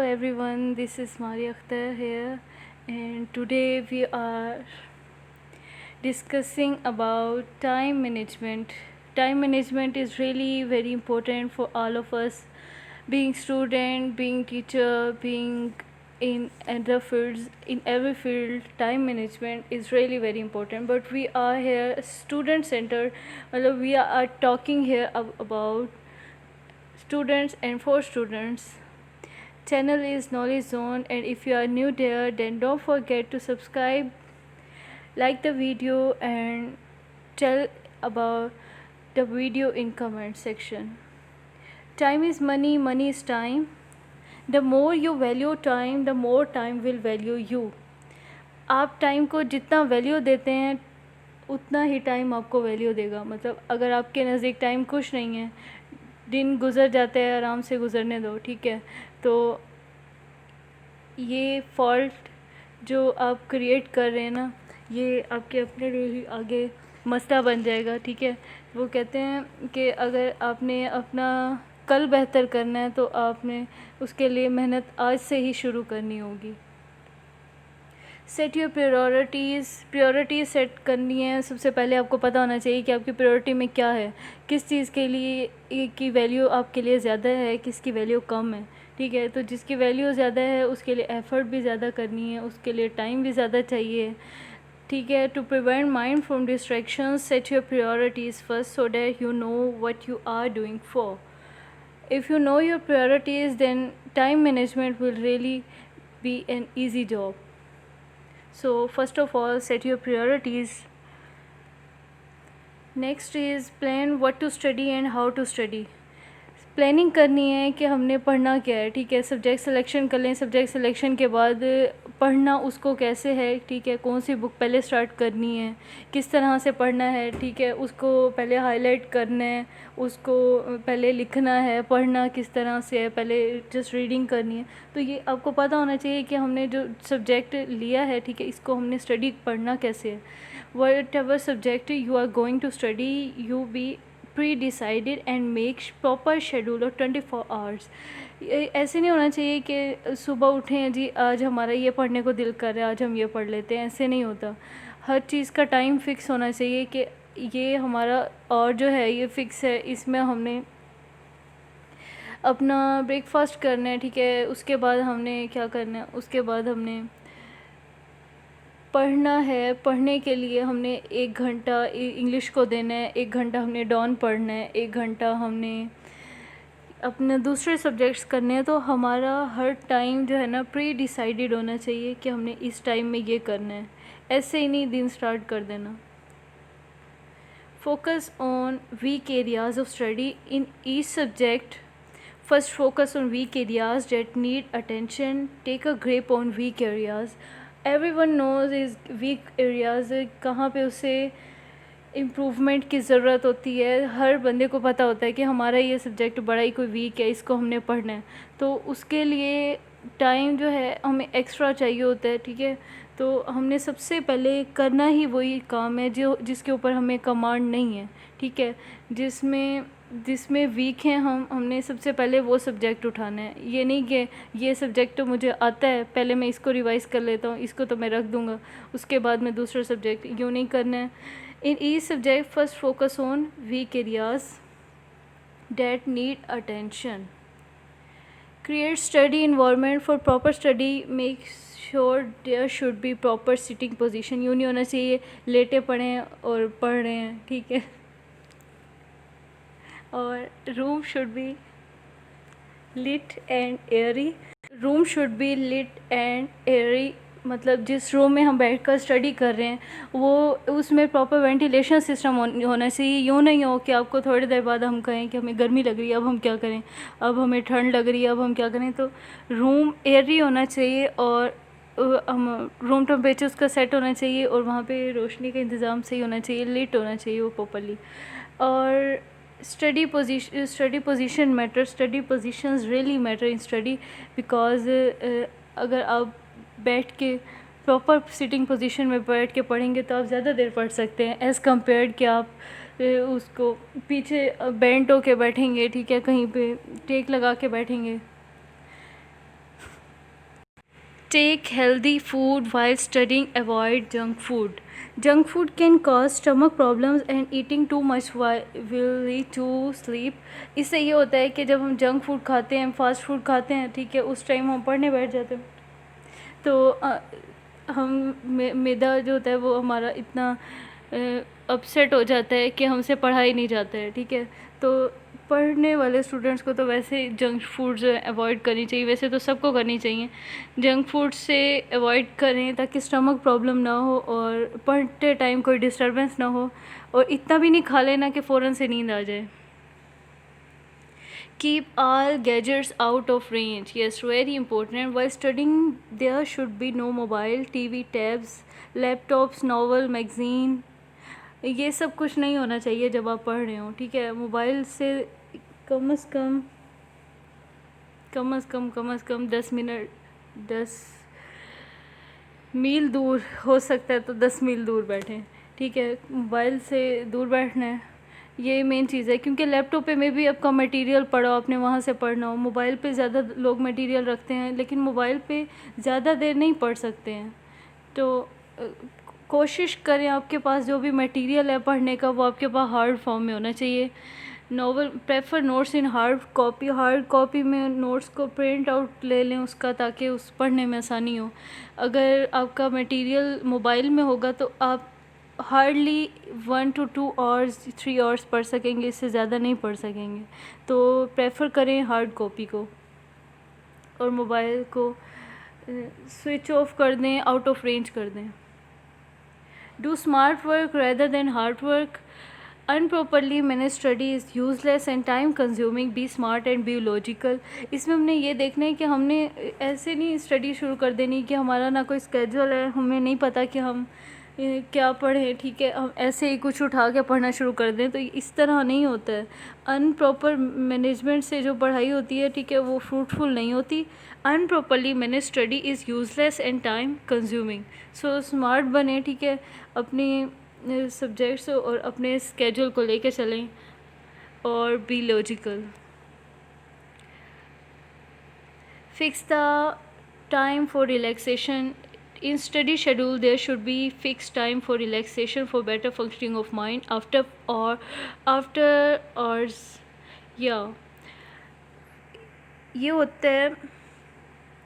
everyone, this is Maria Akhtar here, and today we are discussing about time management. Time management is really very important for all of us, being student, being teacher, being in other fields. In every field, time management is really very important. But we are here student centered. We are talking here about students and for students. Channel is Knowledge Zone, and if you are new there, then don't forget to subscribe, like the video, and tell about the video in comment section. Time is money, money is time. The more you value time, the more time will value you. آپ time کو جتنا value دیتے ہیں اتنا ہی time آپ کو value دے گا. مطلب اگر آپ کے نزدیک ٹائم کچھ نہیں ہے, دن گزر جاتے ہیں, آرام سے گزرنے دو, ٹھیک ہے. تو یہ فالٹ جو آپ کریٹ کر رہے ہیں نا, یہ آپ کے اپنے لیے ہی آگے مسئلہ بن جائے گا, ٹھیک ہے. وہ کہتے ہیں کہ اگر آپ نے اپنا کل بہتر کرنا ہے تو آپ نے اس کے لیے محنت آج سے ہی شروع کرنی ہوگی. سیٹ یور پریورٹیز سیٹ کرنی ہے. سب سے پہلے آپ کو پتہ ہونا چاہیے کہ آپ کی پریورٹی میں کیا ہے, کس چیز کے لیے کی ویلیو آپ کے لیے زیادہ ہے, کس کی ویلیو کم ہے, ٹھیک ہے. تو جس کی ویلیو زیادہ ہے اس کے لیے ایفرٹ بھی زیادہ کرنی ہے, اس کے لیے ٹائم بھی زیادہ چاہیے, ٹھیک ہے. To prevent mind from distraction, set your priorities first so that you know what you are doing for. If you know your priorities, then time management will really be an easy job. So first of all, set your priorities. Next is plan what to study and how to study. Planning کرنی ہے کہ ہم نے پڑھنا کیا ہے, ٹھیک ہے. سبجیکٹ سلیکشن کر لیں, سبجیکٹ سلیکشن کے بعد پڑھنا اس کو کیسے ہے, ٹھیک ہے. کون سی بک پہلے اسٹارٹ کرنی ہے, کس طرح سے پڑھنا ہے, ٹھیک ہے. اس کو پہلے ہائی لائٹ کرنا ہے, اس کو پہلے لکھنا ہے, پڑھنا کس طرح سے ہے, پہلے جسٹ ریڈنگ کرنی ہے. تو یہ آپ کو پتہ ہونا چاہیے کہ ہم نے جو سبجیکٹ لیا ہے, ٹھیک ہے, اس کو ہم نے اسٹڈی پڑھنا کیسے ہے. Whatever subject you are going to study, you be pre-decided and make proper schedule of 24 hours. ایسے نہیں ہونا چاہیے کہ صبح اٹھیں جی آج ہمارا یہ پڑھنے کو دل کر رہا ہے, آج ہم یہ پڑھ لیتے ہیں. ایسے نہیں ہوتا. ہر چیز کا ٹائم فکس ہونا چاہیے کہ یہ ہمارا اور جو ہے یہ فکس ہے, اس میں ہم نے اپنا بریک فاسٹ کرنا ہے, ٹھیک ہے. اس کے بعد ہم نے کیا کرنا ہے, اس کے بعد ہم نے پڑھنا ہے. پڑھنے کے لیے ہم نے 1 گھنٹہ انگلش کو دینا ہے, 1 گھنٹہ ہم نے ڈان پڑھنا ہے, 1 گھنٹہ ہم نے اپنے دوسرے سبجیکٹس کرنے ہیں. تو ہمارا ہر ٹائم جو ہے نا پری ڈیسائیڈڈ ہونا چاہیے کہ ہم نے اس ٹائم میں یہ کرنا ہے. ایسے ہی نہیں دن سٹارٹ کر دینا. Focus on weak areas of study in each subject. First focus on weak areas that need attention, take a grip on weak areas. Every one knows its weak areas, کہاں پہ اسے امپروومنٹ کی ضرورت ہوتی ہے. ہر بندے کو پتہ ہوتا ہے کہ ہمارا یہ سبجیکٹ بڑا ہی کوئی ویک ہے, اس کو ہم نے پڑھنا ہے. تو اس کے لیے ٹائم جو ہے ہمیں ایکسٹرا چاہیے ہوتا ہے, ٹھیک ہے. تو ہم نے سب سے پہلے کرنا ہی وہی کام ہے جس کے اوپر ہمیں کمانڈ نہیں ہے, ٹھیک ہے. جس میں ویک ہیں ہم نے سب سے پہلے وہ سبجیکٹ اٹھانا ہے. یہ نہیں کہ یہ سبجیکٹ تو مجھے آتا ہے, پہلے میں اس کو ریوائز کر لیتا ہوں, اس کو تو میں رکھ دوں گا, اس کے بعد میں دوسرا سبجیکٹ. یوں نہیں کرنا ہے. In each subject first focus on weak areas that need attention. Create study environment for proper study. Make sure there should be proper sitting position. یوں نہیں ہونا چاہیے لیٹے پڑھیں اور پڑھ رہے ہیں, ٹھیک ہے. اور room should be lit and airy. Room should be lit and airy مطلب جس روم میں ہم بیٹھ کر اسٹڈی کر رہے ہیں وہ اس میں پراپر وینٹیلیشن سسٹم ہونا چاہیے. یوں نہیں ہو کہ آپ کو تھوڑی دیر بعد ہم کہیں کہ ہمیں گرمی لگ رہی ہے, اب ہم کیا کریں, اب ہمیں ٹھنڈ لگ رہی ہے, اب ہم کیا کریں. تو روم ایئری ہونا چاہیے اور ہم روم ٹمپریچر اس کا سیٹ ہونا چاہیے, اور وہاں پہ روشنی کا انتظام صحیح ہونا چاہیے, لٹ ہونا چاہیے وہ پراپرلی. اور study position matter. Study positions really matter in study, because اگر آپ بیٹھ کے پراپر سٹنگ پوزیشن میں بیٹھ کے پڑھیں گے تو آپ زیادہ دیر پڑھ سکتے ہیں ایز کمپیئرڈ کہ آپ اس کو پیچھے بینٹ ہو کے بیٹھیں گے, ٹھیک ہے, کہیں پہ ٹیک لگا کے بیٹھیں گے. Take healthy food while studying. Avoid junk food. Junk food can cause stomach problems and eating too much will lead to sleep. اس سے یہ ہوتا ہے کہ جب ہم جنک فوڈ کھاتے ہیں, فاسٹ فوڈ کھاتے ہیں, ٹھیک ہے, اس ٹائم ہم پڑھنے بیٹھ جاتے ہیں تو ہم میدا جو ہوتا ہے وہ ہمارا اتنا اپسیٹ ہو جاتا ہے کہ ہم سے پڑھا ہی نہیں جاتا ہے, ٹھیک ہے. تو پڑھنے والے اسٹوڈنٹس کو تو ویسے جنک فوڈ جو ہے اوائڈ کرنی چاہیے, ویسے تو سب کو کرنی چاہیے. جنک فوڈ سے اوائڈ کریں تاکہ اسٹمک پرابلم نہ ہو اور پڑھتے ٹائم کوئی ڈسٹربنس نہ ہو, اور اتنا بھی نہیں کھا لینا کہ فوراً سے نیند آ جائے. Keep all gadgets out of range. Yes, very important. While studying, there should be no mobile, TV, tabs, laptops, novel, magazine. یہ سب کچھ نہیں ہونا چاہیے جب آپ پڑھ رہے ہوں, ٹھیک ہے. موبائل سے کم از کم 10 میل دور ہو سکتا ہے تو 10 میل دور بیٹھیں, ٹھیک ہے. موبائل سے دور بیٹھنا ہے, یہ مین چیز ہے, کیونکہ لیپ ٹاپ پہ میں بھی آپ کا مٹیریل پڑھا آپ نے وہاں سے پڑھنا ہو. موبائل پہ زیادہ لوگ مٹیریل رکھتے ہیں لیکن موبائل پہ زیادہ دیر نہیں پڑھ سکتے ہیں. تو کوشش کریں آپ کے پاس جو بھی مٹیریل ہے پڑھنے کا وہ آپ کے پاس ہارڈ فارم میں ہونا چاہیے. ناول prefer notes in hard copy میں نوٹس کو پرنٹ آؤٹ لے لیں اس کا, تاکہ اس پڑھنے میں آسانی ہو. اگر آپ کا مٹیریل موبائل میں ہوگا تو آپ ہارڈلی 1 to 2 hours 3 hours پڑھ سکیں گے, اس سے زیادہ نہیں پڑھ سکیں گے. تو پریفر کریں ہارڈ کاپی کو, اور موبائل کو سوئچ آف کر دیں, آؤٹ آف رینج کر دیں. Do smart work rather than hard work. Unproperly managed study is useless and time consuming. Be smart and be logical. اس میں ہم نے یہ دیکھنا ہے کہ ہم نے ایسے نہیں اسٹڈی شروع کر دینی کہ ہمارا نہ کوئی اسکیجول ہے, ہمیں نہیں پتہ کہ ہم کیا پڑھیں, ٹھیک ہے, ہم ایسے ہی کچھ اٹھا کے پڑھنا شروع کر دیں, تو اس طرح نہیں ہوتا ہے. ان پراپر مینجمنٹ سے جو پڑھائی ہوتی ہے, ٹھیک ہے, وہ فروٹفل نہیں ہوتی. In properly manage study is useless and time consuming. So smart بنیں, ٹھیک ہے, اپنی سبجیکٹس اور اپنے اسکیجول کو لے کے چلیں, اور be logical. Fix the time for relaxation. In study schedule there should be fixed time for relaxation for better functioning of mind after hours. یہ ہوتا ہے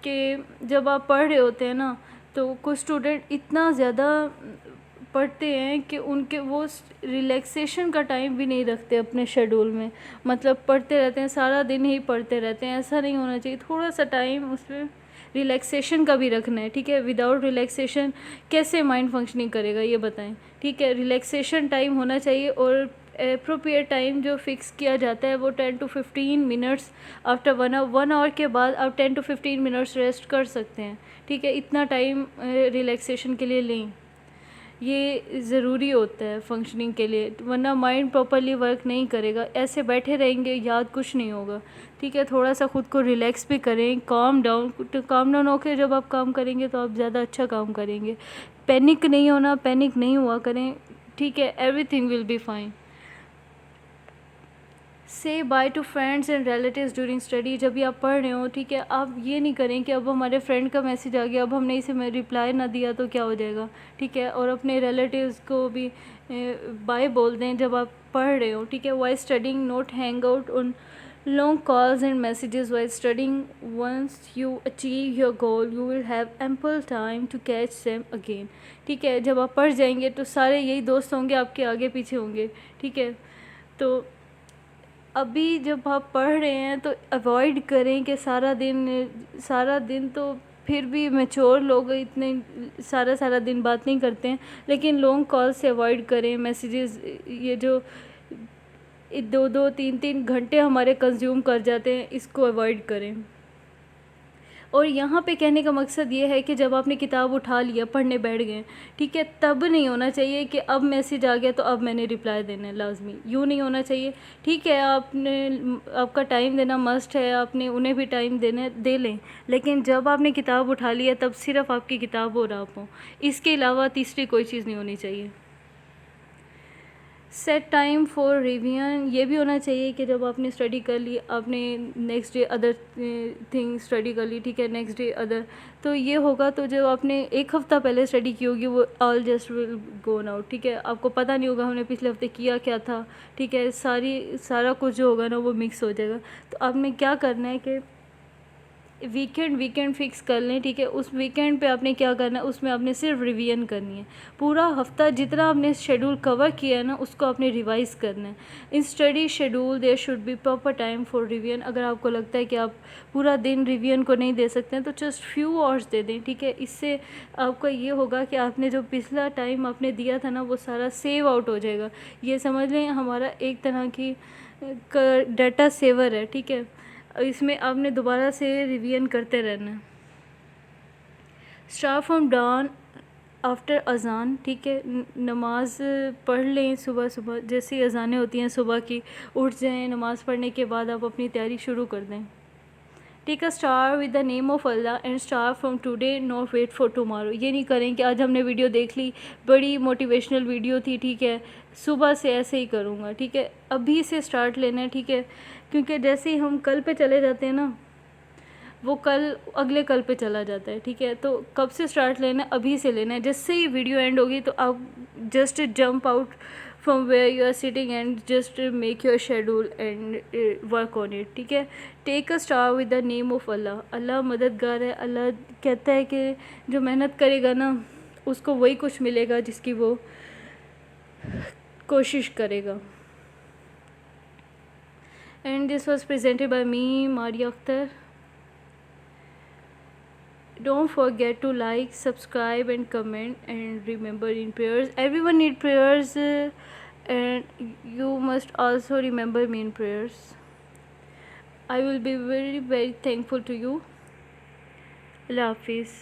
کہ جب آپ پڑھ رہے ہوتے ہیں نا, تو کچھ اسٹوڈنٹ اتنا زیادہ پڑھتے ہیں کہ ان کے وہ ریلیکسیشن کا ٹائم بھی نہیں رکھتے اپنے شیڈول میں, مطلب پڑھتے رہتے ہیں, سارا دن ہی پڑھتے رہتے ہیں. ایسا نہیں ہونا چاہیے, تھوڑا سا ٹائم اس میں ریلیکسیشن کا بھی رکھنا ہے, ٹھیک ہے. وداؤٹ ریلیکسیشن کیسے مائنڈ فنکشننگ کرے گا یہ بتائیں, ٹھیک ہے. ریلیکسیشن ٹائم ہونا چاہیے, اور اپروپریٹ ٹائم جو فکس کیا جاتا ہے وہ 10 to 15 منٹس. آفٹر 1 hour کے بعد آپ 10 to 15 منٹس ریسٹ کر سکتے ہیں, ٹھیک ہے. اتنا ٹائم ریلیکسیشن کے لیے لیں, یہ ضروری ہوتا ہے فنکشننگ کے لیے, ورنہ مائنڈ پراپرلی ورک نہیں کرے گا. ایسے بیٹھے رہیں گے, یاد کچھ نہیں ہوگا, ٹھیک ہے. تھوڑا سا خود کو ریلیکس بھی کریں, کام ڈاؤن ہو کے جب آپ کام کریں گے تو آپ زیادہ اچھا کام کریں گے. پینک نہیں ہونا, پینک نہیں ہوا کریں, ٹھیک ہے. Everything will be fine. Say bye to friends and relatives during study. جب بھی آپ پڑھ رہے ہوں, ٹھیک ہے, آپ یہ نہیں کریں کہ اب ہمارے فرینڈ کا میسج آ گیا, اب ہم نے اسے رپلائی نہ دیا تو کیا ہو جائے گا, ٹھیک ہے. اور اپنے ریلیٹیوز کو بھی بائی بول دیں جب آپ پڑھ رہے ہوں, ٹھیک ہے. While studying not hang out on long calls and messages. While studying once you achieve your goal you will have ample time to catch them again, ٹھیک ہے. جب آپ پڑھ جائیں گے تو سارے یہی دوست ہوں گے آپ کے آگے پیچھے ہوں گے, ٹھیک ہے. تو ابھی جب آپ پڑھ رہے ہیں تو اوائڈ کریں کہ سارا دن تو پھر بھی میچور لوگ اتنے سارا دن بات نہیں کرتے ہیں, لیکن لانگ کال سے اوائڈ کریں. میسیجز یہ جو 2-3 گھنٹے ہمارے کنزیوم کر جاتے ہیں, اس کو اوائڈ کریں. اور یہاں پہ کہنے کا مقصد یہ ہے کہ جب آپ نے کتاب اٹھا لیا, پڑھنے بیٹھ گئے, ٹھیک ہے, تب نہیں ہونا چاہیے کہ اب میسیج آ گیا تو اب میں نے رپلائی دینا ہے لازمی, یوں نہیں ہونا چاہیے, ٹھیک ہے. آپ کا ٹائم دینا مسٹ ہے, آپ نے انہیں بھی ٹائم دے لیں, لیکن جب آپ نے کتاب اٹھا لیا تب صرف آپ کی کتاب اور آپ ہوں, اس کے علاوہ تیسری کوئی چیز نہیں ہونی چاہیے. Set time for revision. یہ بھی ہونا چاہیے کہ جب آپ نے اسٹڈی کر لی, آپ نے next day other thing study کر لی, ٹھیک ہے, نیکسٹ ڈے ادر, تو یہ ہوگا. تو جو آپ نے ایک ہفتہ پہلے اسٹڈی کی ہوگی وہ آل جسٹ ول گون آؤٹ, ٹھیک ہے, آپ کو پتہ نہیں ہوگا ہم نے پچھلے ہفتے کیا کیا تھا, ٹھیک ہے, سارا کچھ جو ہوگا نا وہ مکس ہو جائے گا. تو آپ نے کیا کرنا ہے کہ ویکینڈ فکس کر لیں, ٹھیک ہے. اس ویکینڈ پہ آپ نے کیا کرنا ہے, اس میں آپ نے صرف ریویژن کرنی ہے. پورا ہفتہ جتنا آپ نے شیڈول کور کیا ہے نا اس کو آپ نے ریوائز کرنا ہے. In study schedule there should be proper time for revision. اگر آپ کو لگتا ہے کہ آپ پورا دن ریویژن کو نہیں دے سکتے ہیں تو جسٹ فیو آورس دے دیں, ٹھیک ہے. اس سے آپ کا یہ ہوگا کہ آپ نے جو پچھلا ٹائم آپ نے دیا تھا نا وہ سارا سیو آؤٹ ہو جائے گا. یہ سمجھ لیں ہمارا ایک طرح کی ڈیٹا سیور ہے, ٹھیک ہے. اس میں آپ نے دوبارہ سے ریویژن کرتے رہنا ہے. اسٹارٹ فرام ڈان آفٹر اذان, ٹھیک ہے. نماز پڑھ لیں صبح جیسی اذانیں ہوتی ہیں صبح کی, اٹھ جائیں. نماز پڑھنے کے بعد آپ اپنی تیاری شروع کر دیں. Take a start with the name of Allah and start from today, not wait for tomorrow. یہ نہیں کریں کہ آج ہم نے ویڈیو دیکھ لی, بڑی موٹیویشنل ویڈیو تھی, ٹھیک ہے, صبح سے ایسے ہی کروں گا, ٹھیک ہے. ابھی سے اسٹارٹ لینا ہے, ٹھیک ہے, کیونکہ جیسے ہی ہم کل پہ چلے جاتے ہیں نا وہ کل اگلے کل پہ چلا جاتا ہے, ٹھیک ہے. تو کب سے اسٹارٹ لینا ہے, ابھی سے لینا ہے. جس سے ہی ویڈیو اینڈ ہوگی تو آپ just jump out from where you are sitting and just make your schedule and work on it, ٹھیک ہے. Take a start with the name of Allah. Allah مددگار ہے. اللہ کہتا ہے کہ جو محنت کرے گا نا اس کو وہی کچھ ملے گا جس کی وہ کوشش کرے گا. And this was presented by me Maria Akhtar. Don't forget to like, subscribe and comment, and remember in prayers. Everyone need prayers, and you must also remember me in prayers. I will be very, very thankful to you. Allah Hafiz.